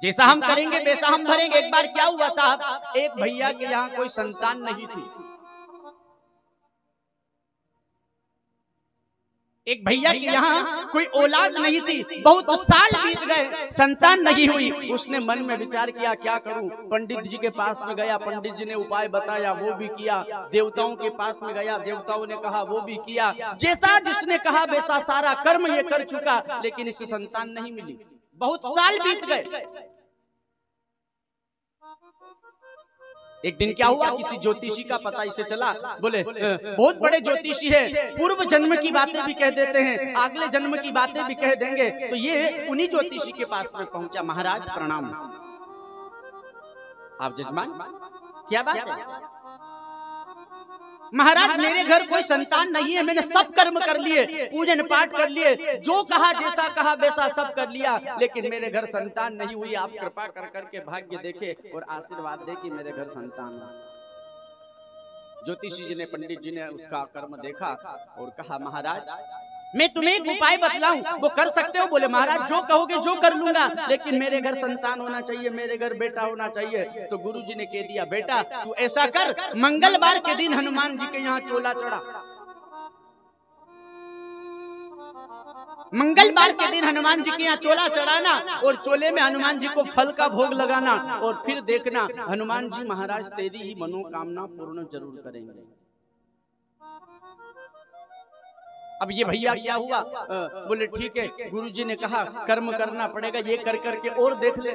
जैसा हम करेंगे वैसा हम भरेंगे। एक बार क्या हुआ साहब, एक भैया के यहाँ कोई संतान नहीं थी। एक भैया के यहाँ कोई औलाद नहीं थी। बहुत साल बीत गए, संतान नहीं हुई। उसने मन में विचार किया क्या करूं। पंडित जी के पास में गया, पंडित जी ने उपाय बताया, वो भी किया। देवताओं के पास में गया, देवताओं ने कहा, वो भी किया। जैसा जिसने कहा वैसा सारा कर्म ये कर चुका, लेकिन इससे संतान नहीं मिली। बहुत साल बीत गए। एक दिन क्या हुआ, किसी ज्योतिषी का पता इसे चला। बोले बहुत बड़े ज्योतिषी है, पूर्व जन्म की बातें भी कह देते हैं, अगले जन्म की बातें भी कह देंगे। तो ये उन्हीं ज्योतिषी के पास में पहुंचा। महाराज प्रणाम। आप जजमान, क्या बात है? महाराज मेरे घर कोई संतान नहीं है, मैंने सब कर्म कर लिए, पूजन पाठ कर लिए, जो कहा जैसा कहा वैसा सब कर लिया, लेकिन मेरे घर संतान नहीं हुई। आप कृपा कर करके भाग्य देखे और आशीर्वाद दे कि मेरे घर संतान हो। ज्योतिषी जी ने, पंडित जी ने उसका कर्म देखा और कहा महाराज मैं तुम्हें एक उपाय बतलाऊं, वो कर सकते हो? बोले महाराज जो कहोगे जो कर लूंगा, लेकिन मेरे घर संतान होना चाहिए, मेरे घर बेटा होना चाहिए। तो गुरु जी ने कह दिया बेटा तू ऐसा कर, मंगलवार के दिन हनुमान जी के यहाँ चोला चढ़ा। मंगलवार के दिन हनुमान जी के यहाँ चोला चढ़ाना और चोले में हनुमान जी को फल का भोग लगाना, और फिर देखना हनुमान जी महाराज तेरी ही मनोकामना पूर्ण जरूर करेंगे। अब ये भैया क्या हुआ, बोले ठीक है, गुरुजी ने कहा कर्म करना पड़ेगा, ये कर करके और देख ले।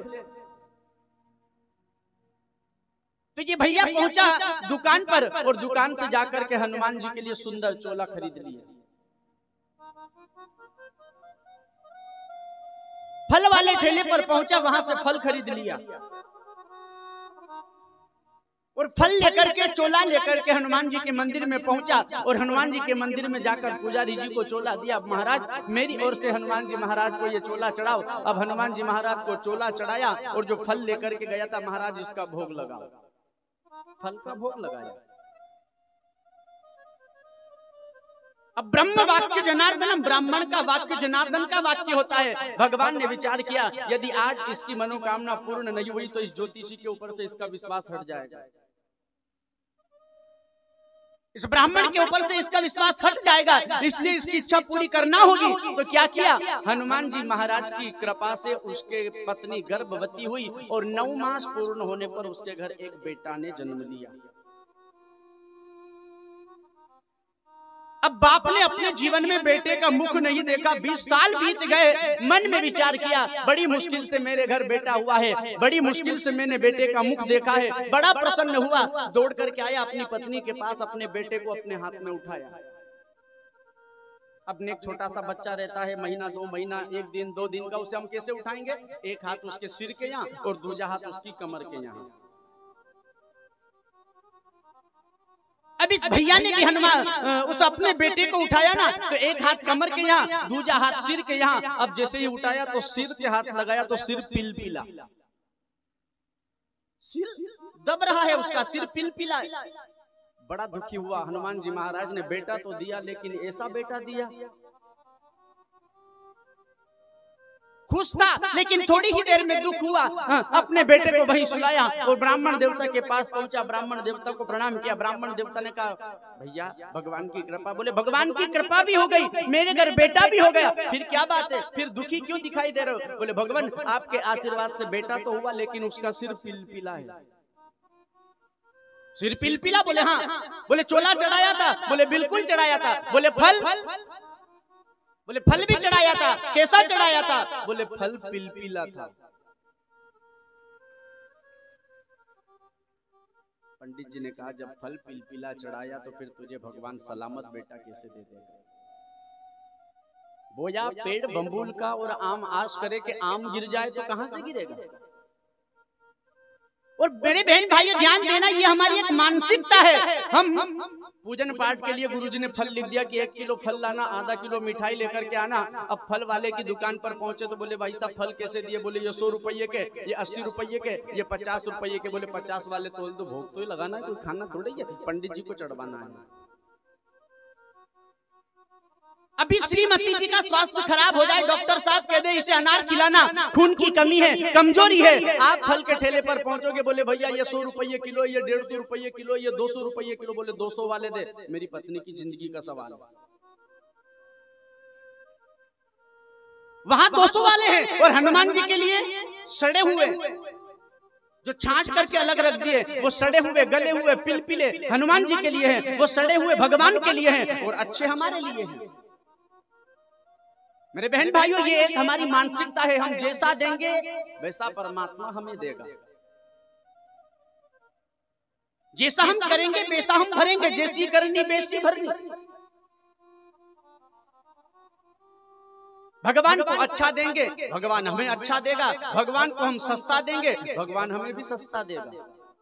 तो ये भैया पहुंचा दुकान पर और दुकान से जाकर के हनुमान जी के लिए सुंदर चोला खरीद लिया। फल वाले ठेले पर पहुंचा, वहां से फल खरीद लिया और फल लेकर के, चोला लेकर के हनुमान जी के मंदिर में पहुंचा और हनुमान जी के मंदिर में जाकर पुजारी जी को चोला दिया। महाराज मेरी ओर से हनुमान जी महाराज को ये चोला चढ़ाओ। अब हनुमान जी महाराज को चोला चढ़ाया और जो फल लेकर के गया था, महाराज इसका भोग लगाओ। फल का भोग लगाया। अब ब्रह्म वाक्य जनार्दनम, ब्राह्मण का वाक्य जनार्दन का वाक्य होता है। भगवान ने विचार किया यदि आज इसकी मनोकामना पूर्ण नहीं हुई तो इस ज्योतिषी के ऊपर से इसका विश्वास हट जाएगा, इस ब्राह्मण के ऊपर से इसका विश्वास हट जाएगा, इसलिए इसकी इच्छा पूरी करना होगी। तो क्या किया, हनुमान जी महाराज की कृपा से उसके पत्नी गर्भवती हुई और 9 मास पूर्ण होने पर उसके घर एक बेटा ने जन्म लिया। अब बाप ने अपने जीवन में बेटे का मुख नहीं देखा, 20 साल बीत गए। मन में विचार किया बड़ी मुश्किल से मेरे घर बेटा हुआ है, बड़ी मुश्किल से मैंने बेटे का मुख देखा है। बड़ा प्रसन्न हुआ, दौड़ करके आया अपनी पत्नी के पास, अपने बेटे को अपने हाथ में उठाया। अपने एक छोटा सा बच्चा रहता है, महीना 2 महीना 1 दिन 2 दिन का, उसे हम कैसे उठाएंगे? एक हाथ उसके सिर के यहाँ और दूसरा हाथ उसकी कमर के यहाँ। अब इस भैया ने भी हनुमान उस अपने बेटे को उठाया ना, तो एक हाथ कमर के यहाँ, दूसरा हाथ सिर के यहाँ। अब जैसे ही उठाया तो सिर के हाथ लगाया तो सिर पिलपिला, सिर दब रहा है, उसका सिर पिलपिला। बड़ा दुखी हुआ हनुमान जी महाराज ने। बेटा तो दिया, लेकिन ऐसा बेटा दिया। खुश था, लेकिन थोड़ी ही देर में दुख हुआ। अपने बेटे को वहीं सुलाया और ब्राह्मण देवता के पास पहुंचा, ब्राह्मण देवता को प्रणाम किया। ब्राह्मण देवता ने कहा भैया भगवान की कृपा। बोले भगवान की कृपा भी हो गई, मेरे घर बेटा भी हो गया, फिर क्या बात है, फिर दुखी क्यों दिखाई दे रहे हो? बोले भगवान आपके आशीर्वाद से बेटा तो हुआ, लेकिन उसका सिर पिलपिला है। सिर पिलपिला? बोले हाँ। बोले चोला चढ़ाया था? बोले बिल्कुल चढ़ाया था। बोले फल? बोले फल भी चढ़ाया था। कैसा चढ़ाया था? बोले फल पिलपिला था। पंडित जी ने कहा जब फल पिलपिला चढ़ाया तो फिर तुझे भगवान सलामत बेटा कैसे दे देगा? बोया पेड़ बम्बूल का और आम आश करे कि आम गिर जाए तो कहां से गिरेगा? और मेरे बहन भाइयों ध्यान देना, ये हमारी एक मानसिकता है। हम पूजन पाठ के लिए गुरुजी ने फल लिख दिया कि 1 किलो फल लाना, आधा किलो मिठाई लेकर के आना। अब फल वाले की दुकान पर पहुंचे तो बोले भाई साहब फल कैसे दिए? बोले ये 100 रुपये के, ये 80 रुपये के, ये 50 रुपये के। बोले 50 वाले तोल दो, भोग तो ही लगाना, कोई खाना थोड़ा ही है, पंडित जी को चढ़वाना है। अभी श्रीमती जी का स्वास्थ्य खराब हो जाए, डॉक्टर साहब कह दे इसे अनार खिलाना, खून की कमी है, कमजोरी है, आप फल के ठेले पर पहुंचोगे, बोले भैया ये 100 रुपये किलो, ये 150 रुपये किलो, ये 200 रुपये किलो, बोले 200 वाले दे, मेरी पत्नी की जिंदगी का सवाल है। वहां 200 वाले हैं और हनुमान जी के लिए सड़े हुए जो छांट करके अलग रख दिए, वो सड़े हुए गले हुए पिलपिले हनुमान जी के लिए हैं, वो सड़े हुए भगवान के लिए हैं और अच्छे हमारे लिए हैं। मेरे बहन भाइयों, ये एक हमारी मानसिकता है, हम जैसा देंगे वैसा परमात्मा हमें देगा, जैसा हम करेंगे वैसा हम भरेंगे, जैसी करनी वैसी भरनी। भगवान को अच्छा देंगे, भगवान हमें अच्छा देगा, भगवान को हम सस्ता देंगे, भगवान हमें भी सस्ता देगा।